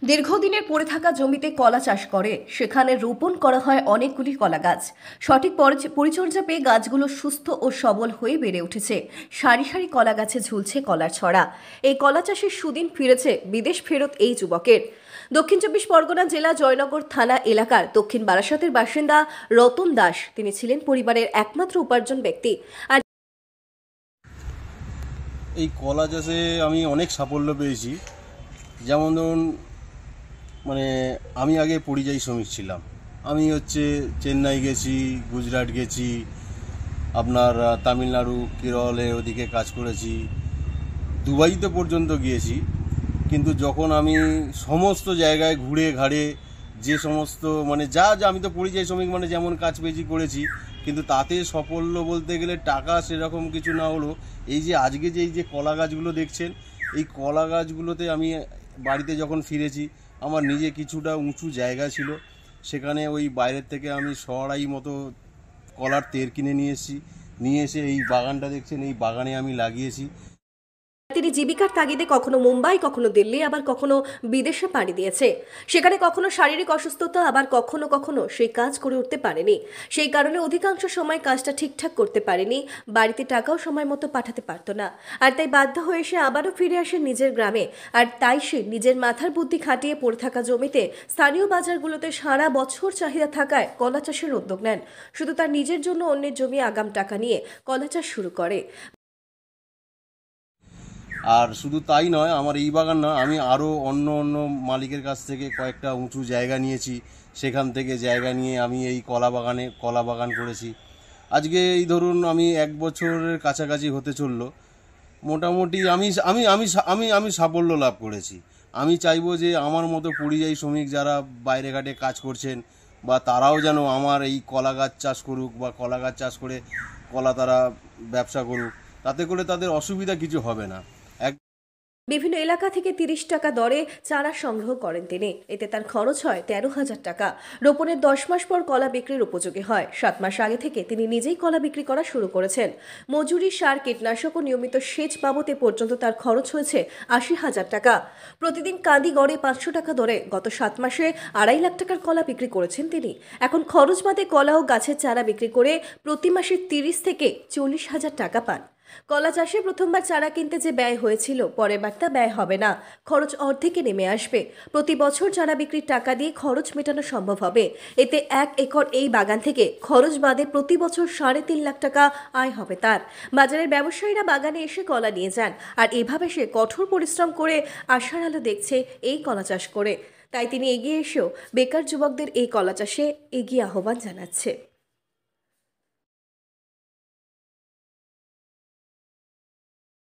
দীর্ঘদিনের পড়ে থাকা জমিতে কলা চাষ করে সেখানে রোপণ করা হয় অনেকগুলি কলা গাছ। সঠিক পরিচর্যা পেয়ে গাছগুলো সুস্থ ও সবল হয়ে বেড়ে উঠেছে। সারি সারি কলা গাছে ঝুলছে কলার ছড়া। এই কলা চাষের সুদিন ফিরেছে বিদেশ ফেরত এই যুবকের। দক্ষিণ চব্বিশ পরগনা জেলা জয়নগর থানা এলাকার দক্ষিণ বারাসাতের বাসিন্দা রতন দাস। তিনি ছিলেন পরিবারের একমাত্র উপার্জন ব্যক্তি। আর এই কলা চাষে আমি অনেক সাফল্য পেয়েছি। যেমন ধরুন, আমি আগে পরিযায়ী শ্রমিক ছিলাম। আমি চেন্নাই গেছি, গুজরাট গেছি, আপনার তামিলনাড়ু, কেরলে ওদিকে কাজ করেছি, দুবাইতে পর্যন্ত গিয়েছি। কিন্তু যখন আমি সমস্ত জায়গায় ঘুরে ঘাড়ে যে সমস্ত যা আমি তো পরিযায়ী শ্রমিক যেমন কাজ পেয়েছি করেছি, কিন্তু তাতে সাফল্য বলতে গেলে টাকা সেরকম কিছু না হলো। এই যে আজকে এই যে কলা গাছগুলো দেখছেন, এই কলা গাছগুলোতে আমি বাড়িতে যখন ফিরেছি, আমার নিজে কিছুটা উঁচু জায়গা ছিল, সেখানে ওই বাইরের থেকে আমি শহরাই মতো কলার তের কিনে নিয়ে এসে এই বাগানটা দেখছেন, এই বাগানে আমি লাগিয়েছি। তিনি জীবিকার তাগিদে কখনো মুম্বাই, কখনো দিল্লি, আবার কখনো বিদেশে পাড়ি দিয়েছে। সেখানে কখনো শারীরিক অসুস্থতা, আবার কখনো কখনো সেই কাজ করে উঠতে পারেনি। সেই কারণে অধিকাংশ সময় কাজটা ঠিকঠাক করতে পারেনি, বাড়িতে টাকাও সময় মতো পাঠাতে পারতো না। আর তাই বাধ্য হয়ে সে আবারও ফিরে আসে নিজের গ্রামে। আর তাই সে নিজের মাথার বুদ্ধি খাটিয়ে পড়ে থাকা জমিতে স্থানীয় বাজারগুলোতে সারা বছর চাহিদা থাকায় কলা চাষের উদ্যোগ নেন। শুধু তার নিজের জন্য অন্যের জমি আগাম টাকা নিয়ে কলা চাষ শুরু করে। আর শুধু তাই নয়, আমার এই বাগান না, আমি আরও অন্য মালিকের কাছ থেকে কয়েকটা উঁচু জায়গা নিয়েছি। সেখান থেকে জায়গা নিয়ে আমি এই কলা বাগান করেছি। আজকে এই ধরুন আমি 1 বছরের কাছাকাছি হতে চললো। মোটামুটি আমি আমি আমি আমি আমি সাফল্য লাভ করেছি। আমি চাইবো যে আমার মতো পরিযায়ী শ্রমিক যারা বাইরে ঘাটে কাজ করছেন, বা তারাও যেন আমার এই কলা গাছ চাষ করুক, বা কলা গাছ চাষ করে কলা তারা ব্যবসা করুক। তাতে করে তাদের অসুবিধা কিছু হবে না। বিভিন্ন এলাকা থেকে 30 টাকা দরে চারা সংগ্রহ করেন তিনি। এতে তার খরচ হয় 13,000 টাকা। রোপণের 10 মাস পর কলা বিক্রির উপযোগী হয়। 7 মাস আগে থেকে তিনি নিজেই কলা বিক্রি করা শুরু করেছেন। মজুরি, সার, কীটনাশক ও নিয়মিত সেচ বাবদে পর্যন্ত তার খরচ হয়েছে 80,000 টাকা। প্রতিদিন কাঁদি গড়ে 500 টাকা দরে গত 7 মাসে 2.5 লাখ টাকার কলা বিক্রি করেছেন তিনি। এখন খরচ বাদে কলা ও গাছের চারা বিক্রি করে প্রতি মাসে 30 থেকে 40,000 টাকা পান। কলা চাষে প্রথমবার চারা কিনতে যে ব্যয় হয়েছিল, পরের বার তা ব্যয় হবে না। খরচ অর্ধেকে নেমে আসবে। প্রতি বছর চারা বিক্রির টাকা দিয়ে খরচ মেটানো সম্ভব হবে। এতে 1 একর এই বাগান থেকে খরচ বাদে প্রতি বছর 3.5 লাখ টাকা আয় হবে তার। বাজারের ব্যবসায়ীরা বাগানে এসে কলা নিয়ে যান, আর এভাবে সে কঠোর পরিশ্রম করে আশার আলো দেখছে এই কলা চাষ করে। তাই তিনি এগিয়ে এসেও বেকার যুবকদের এই কলা চাষে এগিয়ে আহ্বান জানাচ্ছে।